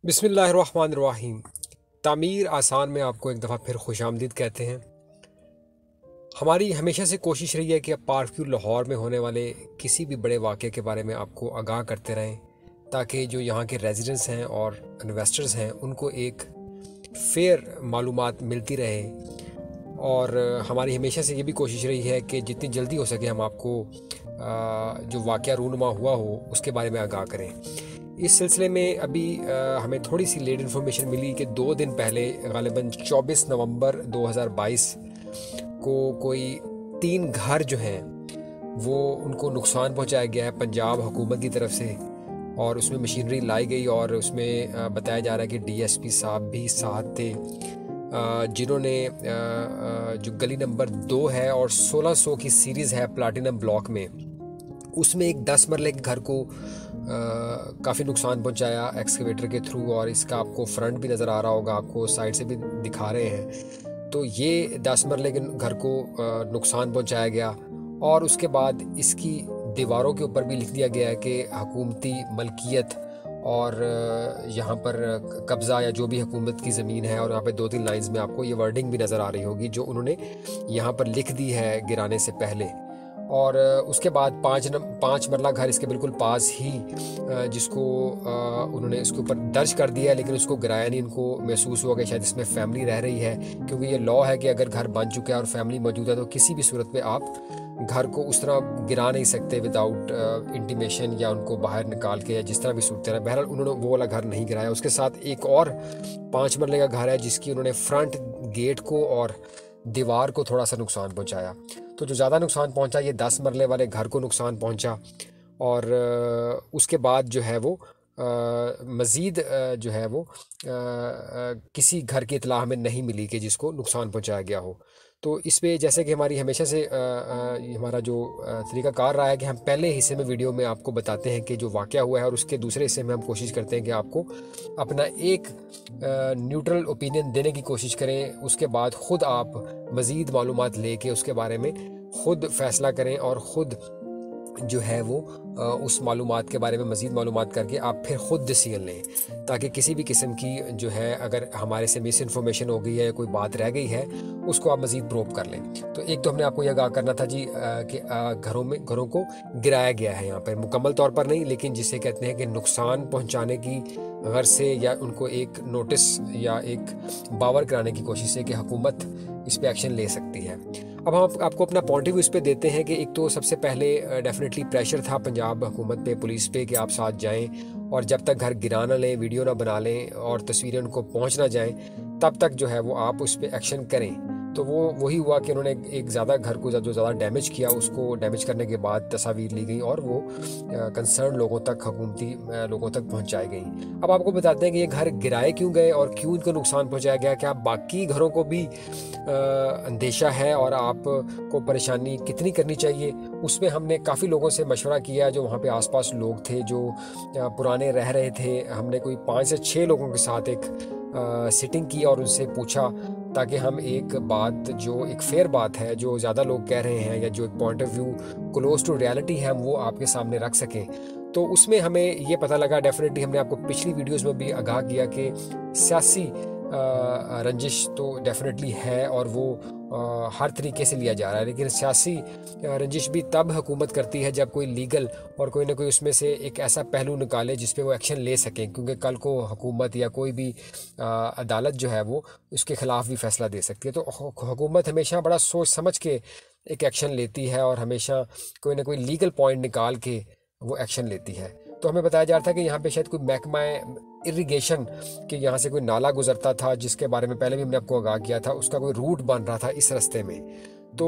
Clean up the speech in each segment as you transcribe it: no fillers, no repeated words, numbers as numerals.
बिस्मिल्लाहिर्रहमानिर्रहीम। तामीर आसान में आपको एक दफ़ा फिर खुशामदीद कहते हैं। हमारी हमेशा से कोशिश रही है कि अब पार्क व्यू लाहौर में होने वाले किसी भी बड़े वाक़े के बारे में आपको आगाह करते रहें, ताकि जो यहाँ के रेजिडेंट्स हैं और इन्वेस्टर्स हैं उनको एक फेयर मालूमात मिलती रहे। और हमारी हमेशा से ये भी कोशिश रही है कि जितनी जल्दी हो सके हम आपको जो वाक़या रूनुमा हुआ हो उसके बारे में आगाह करें। इस सिलसिले में अभी हमें थोड़ी सी लेट इन्फॉर्मेशन मिली कि 2 दिन पहले ग़ालिबन 24 नवंबर 2022 को कोई 3 घर जो हैं वो उनको नुकसान पहुंचाया गया है पंजाब हुकूमत की तरफ से, और उसमें मशीनरी लाई गई और उसमें बताया जा रहा है कि डीएसपी साहब भी साथ थे, जिन्होंने जो गली नंबर 2 है और 1600 की सीरीज़ है प्लाटिनम ब्लॉक में, उसमें एक 10 मरले के घर को काफ़ी नुकसान पहुंचाया एक्सकेवेटर के थ्रू। और इसका आपको फ्रंट भी नज़र आ रहा होगा, आपको साइड से भी दिखा रहे हैं। तो ये 10 मरले के घर को नुकसान पहुंचाया गया और उसके बाद इसकी दीवारों के ऊपर भी लिख दिया गया है कि हुकूमती मलकियत और यहाँ पर कब्ज़ा या जो भी हुकूमत की ज़मीन है। और यहाँ पे 2-3 लाइंस में आपको ये वर्डिंग भी नज़र आ रही होगी जो उन्होंने यहाँ पर लिख दी है गिराने से पहले। और उसके बाद 5 मरला घर इसके बिल्कुल पास ही जिसको उन्होंने इसके ऊपर दर्ज कर दिया है, लेकिन उसको गिराया नहीं। इनको महसूस हुआ कि शायद इसमें फैमिली रह रही है, क्योंकि ये लॉ है कि अगर घर बन चुका है और फैमिली मौजूद है तो किसी भी सूरत में आप घर को उस तरह गिरा नहीं सकते विदाउट इंटीमेशन या उनको बाहर निकाल के, या जिस तरह भी सूरत है। बहरहाल उन्होंने वो वाला घर नहीं गिराया। उसके साथ एक और 5 मरले का घर है जिसकी उन्होंने फ्रंट गेट को और दीवार को थोड़ा सा नुकसान पहुंचाया। तो जो ज़्यादा नुकसान पहुंचा ये 10 मरले वाले घर को नुकसान पहुंचा। और उसके बाद जो है वो मज़ीद जो है वो किसी घर की इत्तला हमें नहीं मिली कि जिसको नुकसान पहुंचाया गया हो। तो इस पे जैसे कि हमारी हमेशा से हमारा जो तरीक़ाकार रहा है कि हम पहले हिस्से में वीडियो में आपको बताते हैं कि जो वाक़या हुआ है, और उसके दूसरे हिस्से में हम कोशिश करते हैं कि आपको अपना एक न्यूट्रल ओपिनियन देने की कोशिश करें। उसके बाद ख़ुद आप मज़ीद मालूमात लेके उसके बारे में ख़ुद फ़ैसला करें और ख़ुद जो है वो उस मालूमात के बारे में मज़ीद मालूमात करके आप फिर ख़ुद डिसीजन लें, ताकि किसी भी किस्म की जो है अगर हमारे से मिस इन्फॉर्मेशन हो गई है, कोई बात रह गई है, उसको आप मज़ीद प्रूव कर लें। तो एक तो हमने आपको यह आगाह करना था जी कि घरों को गिराया गया है यहाँ पर, मुकम्मल तौर पर नहीं, लेकिन जिसे कहते हैं कि नुकसान पहुँचाने की गर्ज से या उनको एक नोटिस या एक बावर कराने की कोशिश है कि हुकूमत इस पर एक्शन ले सकती है। अब हम आपको अपना पॉइंट ऑफ व्यू इस पे देते हैं कि एक तो सबसे पहले डेफिनेटली प्रेशर था पंजाब हुकूमत पे, पुलिस पे, कि आप साथ जाएं और जब तक घर गिरा ना लें, वीडियो ना बना लें और तस्वीरें उनको पहुंच ना जाएं, तब तक जो है वो आप उस पर एक्शन करें। तो वो वही हुआ कि उन्होंने एक ज़्यादा घर को जो ज़्यादा डैमेज किया, उसको डैमेज करने के बाद तस्वीर ली गई और वो कंसर्न लोगों तक, हुकूमती लोगों तक पहुंचाई गई। अब आपको बताते हैं कि ये घर गिराए क्यों गए और क्यों इनको नुकसान पहुंचाया गया। क्या बाकी घरों को भी अंदेशा है और आपको परेशानी कितनी करनी चाहिए? उसमें हमने काफ़ी लोगों से मशवरा किया जो वहाँ पे आसपास लोग थे, जो पुराने रह रहे थे। हमने कोई 5 से 6 लोगों के साथ एक सिटिंग की और उनसे पूछा, ताकि हम एक बात जो एक फेयर बात है, जो ज़्यादा लोग कह रहे हैं या जो एक point of view close to reality है, हम वो आपके सामने रख सकें। तो उसमें हमें ये पता लगा, डेफिनेटली हमने आपको पिछली वीडियोस में भी आगाह किया कि सियासी रंजिश तो डेफिनेटली है और वो हर तरीके से लिया जा रहा है, लेकिन सियासी रंजिश भी तब हुकूमत करती है जब कोई लीगल और कोई ना कोई उसमें से एक ऐसा पहलू निकाले जिस पे वो एक्शन ले सकें, क्योंकि कल को हुकूमत या कोई भी अदालत जो है वो उसके ख़िलाफ़ भी फ़ैसला दे सकती है। तो हुकूमत हमेशा बड़ा सोच समझ के एक एक्शन लेती है और हमेशा कोई ना कोई लीगल पॉइंट निकाल के वो एक्शन लेती है। तो हमें बताया जा रहा था कि यहाँ पे शायद कोई महकमा इरिगेशन के यहाँ से कोई नाला गुजरता था, जिसके बारे में पहले भी हमने आपको आगाह किया था, उसका कोई रूट बन रहा था इस रास्ते में। तो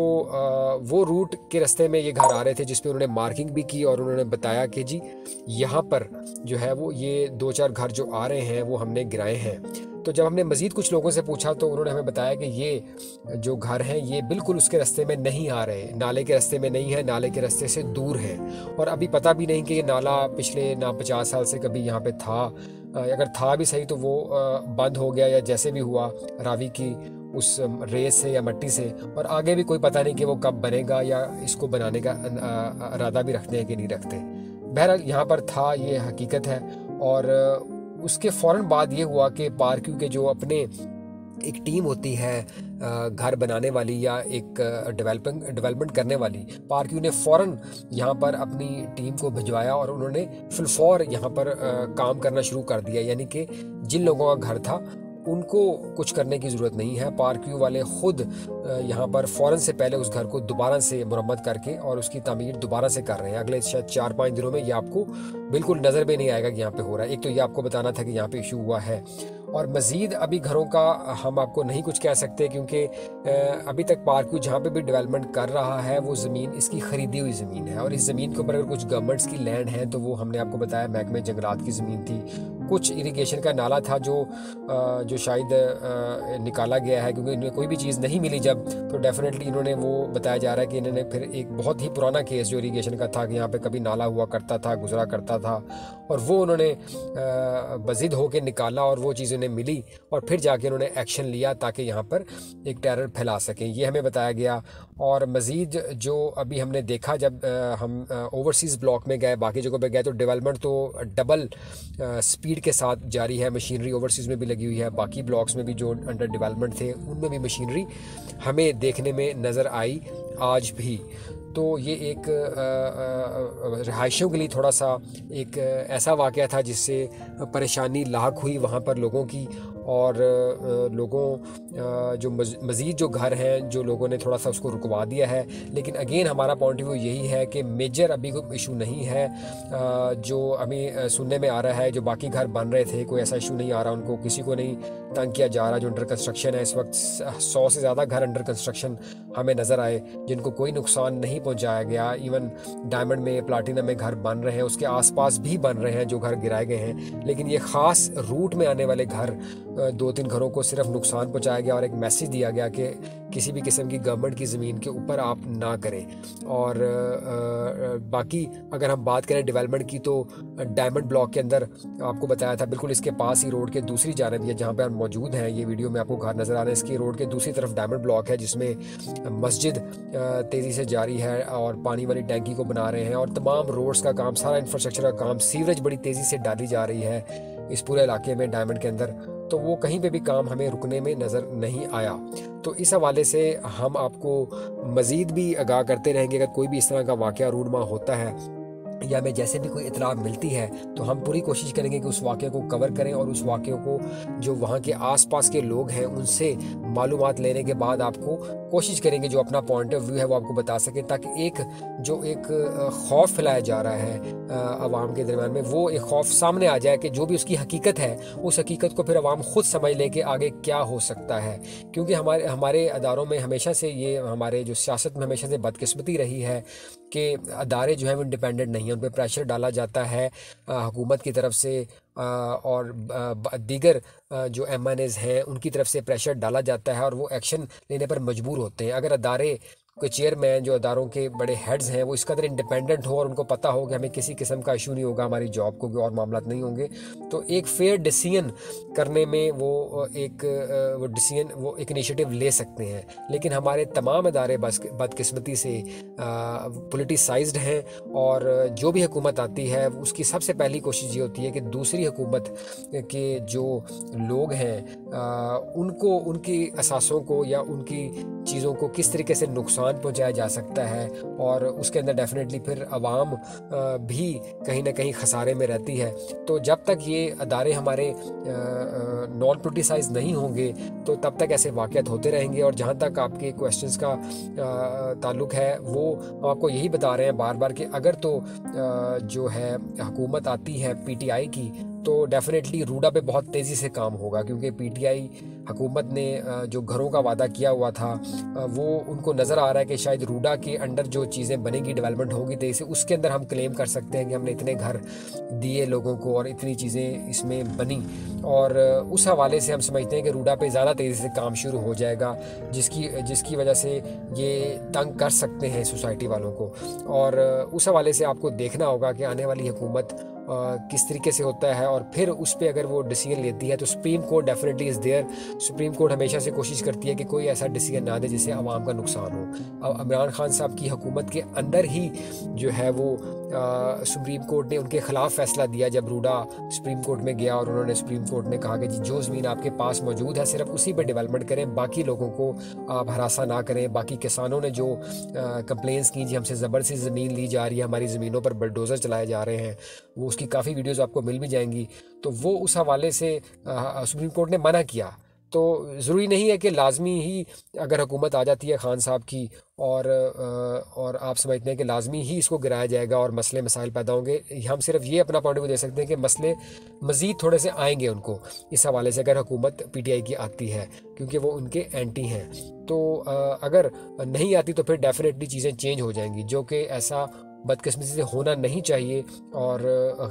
वो रूट के रास्ते में ये घर आ रहे थे, जिस पे उन्होंने मार्किंग भी की और उन्होंने बताया कि जी यहाँ पर जो है वो ये 2-4 घर जो आ रहे हैं वो हमने गिराए हैं। तो जब हमने मज़ीद कुछ लोगों से पूछा तो उन्होंने हमें बताया कि ये जो घर हैं ये बिल्कुल उसके रास्ते में नहीं आ रहे, नाले के रास्ते में नहीं है, नाले के रास्ते से दूर हैं। और अभी पता भी नहीं कि ये नाला पिछले 50 साल से कभी यहाँ पे था, अगर था भी सही तो वो बंद हो गया या जैसे भी हुआ रावी की उस रेस से या मट्टी से, और आगे भी कोई पता नहीं कि वो कब बनेगा या इसको बनाने का इरादा भी रखते हैं कि नहीं रखते। बहरहाल यहाँ पर था, ये हकीकत है। और उसके फ़ौरन बाद ये हुआ कि पारक्यू के जो अपने एक टीम होती है घर बनाने वाली या एक डेवलपमेंट करने वाली, पारक्यू ने फ़ौरन यहाँ पर अपनी टीम को भिजवाया और उन्होंने फिलफौर यहाँ पर काम करना शुरू कर दिया। यानी कि जिन लोगों का घर था उनको कुछ करने की ज़रूरत नहीं है, पारक्यू वाले ख़ुद यहाँ पर फ़ौरन से पहले उस घर को दोबारा से मुरम्मत करके और उसकी तामीर दोबारा से कर रहे हैं। अगले शायद 4-5 दिनों में ये आपको बिल्कुल नज़र भी नहीं आएगा कि यहाँ पे हो रहा है। एक तो ये आपको बताना था कि यहाँ पे इशू हुआ है, और मज़ीद अभी घरों का हम आपको नहीं कुछ कह सकते क्योंकि अभी तक पारक्यू जहाँ पे भी डेवलपमेंट कर रहा है वो ज़मीन इसकी ख़रीदी हुई ज़मीन है, और इस ज़मीन के ऊपर अगर कुछ गवर्नमेंट्स की लैंड है तो वो हमने आपको बताया महकमे जंगलात की ज़मीन थी। कुछ इरिगेशन का नाला था जो शायद निकाला गया है क्योंकि इन्हें कोई भी चीज़ नहीं मिली जब, तो डेफिनेटली इन्होंने वो बताया जा रहा है कि इन्होंने फिर एक बहुत ही पुराना केस जो इरिगेशन का था कि यहाँ पे कभी नाला हुआ करता था, गुजरा करता था, और वो उन्होंने बज़िद होकर निकाला और वो चीज़ उन्हें मिली और फिर जाके उन्होंने एक्शन लिया ताकि यहाँ पर एक टेरर फैला सकें, ये हमें बताया गया। और मज़ीद जो अभी हमने देखा जब हम ओवरसीज़ ब्लॉक में गए, बाकी जगहों पे गए, तो डेवलपमेंट तो डबल स्पीड के साथ जारी है। मशीनरी ओवरसीज़ में भी लगी हुई है, बाकी ब्लॉक्स में भी जो अंडर डेवलपमेंट थे उनमें भी मशीनरी हमें देखने में नज़र आई आज भी। तो ये एक रिहाइशियों के लिए थोड़ा सा एक ऐसा वाक़या था जिससे परेशानी लाक हुई वहाँ पर लोगों की, और लोगों जो मज़ीद जो घर हैं जो लोगों ने थोड़ा सा उसको रुकवा दिया है। लेकिन अगेन हमारा पॉइंट ऑफ व्यू यही है कि मेजर अभी कोई इशू नहीं है जो हमें सुनने में आ रहा है। जो बाकी घर बन रहे थे कोई ऐसा इशू नहीं आ रहा, उनको किसी को नहीं तंग किया जा रहा। जो अंडर कंस्ट्रक्शन है इस वक्त 100 से ज़्यादा घर अंडर कंस्ट्रक्शन हमें नज़र आए जिनको कोई नुकसान नहीं पहुंचाया गया। इवन डायमंड में, प्लाटिनम में घर बन रहे हैं, उसके आसपास भी बन रहे हैं जो घर गिराए गए हैं। लेकिन ये ख़ास रूट में आने वाले घर 2-3 घरों को सिर्फ नुकसान पहुंचाया गया और एक मैसेज दिया गया कि किसी भी किस्म की गवर्नमेंट की ज़मीन के ऊपर आप ना करें। और बाकी अगर हम बात करें डेवलपमेंट की तो डायमंड ब्लॉक के अंदर आपको बताया था बिल्कुल इसके पास ही रोड के दूसरी जानब है जहाँ पे हम मौजूद हैं। ये वीडियो में आपको घर नज़र आ रहा है, इसकी रोड के दूसरी तरफ डायमंड ब्लॉक है जिसमें मस्जिद तेज़ी से जारी है और पानी वाली टैंकी को बना रहे हैं और तमाम रोड्स का काम, सारा इंफ्रास्ट्रक्चर का काम, सीवरेज बड़ी तेज़ी से डाली जा रही है इस पूरे इलाके में डायमंड के अंदर। तो वो कहीं पे भी काम हमें रुकने में नज़र नहीं आया। तो इस हवाले से हम आपको मज़ीद भी आगाह करते रहेंगे अगर कोई भी इस तरह का वाक़या रूनमा होता है या हमें जैसे भी कोई इतला मिलती है तो हम पूरी कोशिश करेंगे कि उस वाक़े को कवर करें और उस वाक़े को जो वहाँ के आसपास के लोग हैं उनसे मालूमात लेने के बाद आपको कोशिश करेंगे जो अपना पॉइंट ऑफ व्यू है वो आपको बता सकें, ताकि एक खौफ फैलाया जा रहा है अवाम के दरमियान में वो एक खौफ सामने आ जाए कि जो भी उसकी हकीकत है उस हकीकत को फिर अवाम खुद समझ ले कि आगे क्या हो सकता है। क्योंकि हमारे अदारों में हमेशा से ये, हमारे जो सियासत में हमेशा से बदकिस्मती रही है कि अदारे जो हैं वो इंडिपेंडेंट नहीं हैं, उन पर प्रेशर डाला जाता है हुकूमत की तरफ से और दीगर जो MNAs हैं उनकी तरफ से प्रेशर डाला जाता है और वो एक्शन लेने पर मजबूर होते हैं। अगर अदारे कोई चेयरमैन जो अदारों के बड़े हेड्स हैं वो इस कदर इंडिपेंडेंट हो और उनको पता हो कि हमें किसी किस्म का इशू नहीं होगा, हमारी जॉब को भी और मामला नहीं होंगे, तो एक फेयर डिसीजन करने में वो एक इनिशिएटिव ले सकते हैं। लेकिन हमारे तमाम अदारे बदकिस्मती से पॉलिटिसाइज्ड हैं और जो भी हुकूमत आती है उसकी सबसे पहली कोशिश ये होती है कि दूसरी हुकूमत के जो लोग हैं उनको, उनकी असासों को या उनकी चीज़ों को किस तरीके से नुकसान पहुंचाया जा सकता है, और उसके अंदर डेफिनेटली फिर अवाम भी कहीं ना कहीं खसारे में रहती है। तो जब तक ये अदारे हमारे नॉन पोलिटिसाइज नहीं होंगे तो तब तक ऐसे वाक़यात होते रहेंगे। और जहाँ तक आपके क्वेश्चंस का ताल्लुक है वो हम आपको यही बता रहे हैं बार बार कि अगर तो जो है हुकूमत आती है PTI की तो डेफिनेटली रूडा पे बहुत तेज़ी से काम होगा, क्योंकि PTI हुकूमत ने जो घरों का वादा किया हुआ था वो उनको नज़र आ रहा है कि शायद रूडा के अंडर जो चीज़ें बनेगी, डेवलपमेंट होगी तेज़ी से, उसके अंदर हम क्लेम कर सकते हैं कि हमने इतने घर दिए लोगों को और इतनी चीज़ें इसमें बनी। और उस हवाले से हम समझते हैं कि रूडा पे ज़्यादा तेज़ी से काम शुरू हो जाएगा जिसकी वजह से ये तंग कर सकते हैं सोसाइटी वालों को। और उस हवाले से आपको देखना होगा कि आने वाली हुकूमत किस तरीके से होता है और फिर उस पर अगर वो डिसीजन लेती है तो supreme court definitely is there. Supreme court हमेशा से कोशिश करती है कि कोई ऐसा डिसीजन ना दे जिससे आवाम का नुकसान हो। अब इमरान खान साहब की हुकूमत के अंदर ही जो है वो सुप्रीम कोर्ट ने उनके ख़िलाफ़ फ़ैसला दिया जब रूडा सुप्रीम कोर्ट में गया और उन्होंने सुप्रीम कोर्ट में कहा कि जी जो ज़मीन आपके पास मौजूद है सिर्फ उसी पे डेवलपमेंट करें, बाकी लोगों को आप हरासा ना करें। बाकी किसानों ने जो कंप्लेंट्स की जी हमसे ज़बरदस्ती ज़मीन ली जा रही है, हमारी ज़मीनों पर बुलडोज़र चलाए जा रहे हैं, वो उसकी काफ़ी वीडियोज़ आपको मिल भी जाएंगी। तो वो उस हवाले से सुप्रीम कोर्ट ने मना किया। तो ज़रूरी नहीं है कि लाजमी ही अगर हुकूमत आ जाती है खान साहब की और आप समझते हैं कि लाजमी ही इसको गिराया जाएगा और मसले मसाइल पैदा होंगे। हम सिर्फ ये अपना पॉइंट ऑफ व्यू दे सकते हैं कि मसले मज़ीद थोड़े से आएंगे उनको इस हवाले से अगर हुकूमत पीटीआई की आती है, क्योंकि वो उनके एंटी हैं। तो अगर नहीं आती तो फिर डेफिनेटली चीज़ें चेंज हो जाएंगी, जो कि ऐसा बदकिस्मती से होना नहीं चाहिए और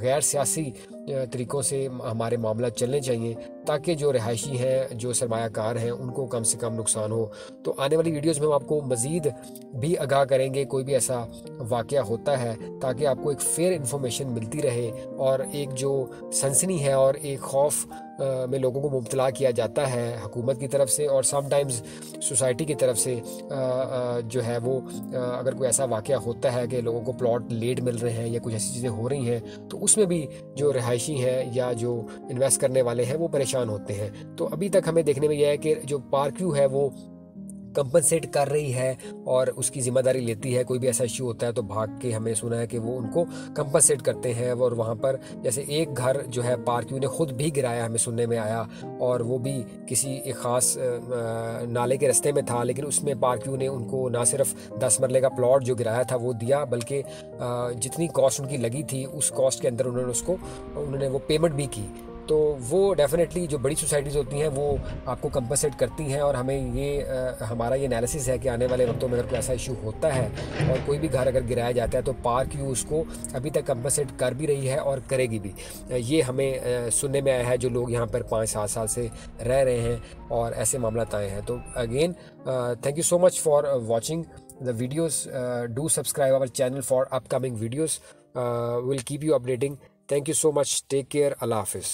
गैर सियासी तरीक़ों से हमारे मामला चलने चाहिए, ताकि जो रिहायशी हैं, जो सरमायाकार हैं, उनको कम से कम नुकसान हो। तो आने वाली वीडियोस में हम आपको मज़ीद भी आगाह करेंगे कोई भी ऐसा वाक़या होता है, ताकि आपको एक फेयर इन्फॉर्मेशन मिलती रहे और एक जो सनसनी है और एक खौफ में लोगों को मुब्तला किया जाता है हुकूमत की तरफ से और समटाइम्स सोसाइटी की तरफ से, जो है वो अगर कोई ऐसा वाक़या होता है कि लोगों को प्लॉट लेट मिल रहे हैं या कुछ ऐसी चीज़ें हो रही हैं, तो उसमें भी जो रिहायशी हैं या जो इन्वेस्ट करने वाले हैं वो परेशान होते हैं। तो अभी तक हमें देखने में यह है कि जो पार्कव्यू है वो कंपनसेट कर रही है और उसकी ज़िम्मेदारी लेती है। कोई भी ऐसा इश्यू होता है तो भाग के हमने सुना है कि वो उनको कंपनसेट करते हैं। और वहाँ पर जैसे एक घर जो है पार्कव्यू ने ख़ुद भी गिराया, हमें सुनने में आया, और वो भी किसी एक ख़ास नाले के रास्ते में था, लेकिन उसमें पार्कव्यू ने उनको ना सिर्फ 10 मरले का प्लॉट जो गिराया था वो दिया, बल्कि जितनी कॉस्ट उनकी लगी थी उस कॉस्ट के अंदर उन्होंने वो पेमेंट भी की। तो वो डेफिनेटली जो बड़ी सोसाइटीज़ होती हैं वो आपको कंपनसेट करती हैं। और हमें ये हमारा ये एनालिसिस है कि आने वाले वक्तों में अगर कोई ऐसा इशू होता है और कोई भी घर अगर गिराया जाता है तो पार्कव्यू उसको अभी तक कंपनसेट कर भी रही है और करेगी भी। ये हमें सुनने में आया है, जो लोग यहाँ पर 5-7 साल से रह रहे हैं और ऐसे मामला आए हैं। तो again thank you so much for watching the videos. Do subscribe our channel for upcoming videos. Will keep you updating. Thank you so much. Take care. Allah Hafiz.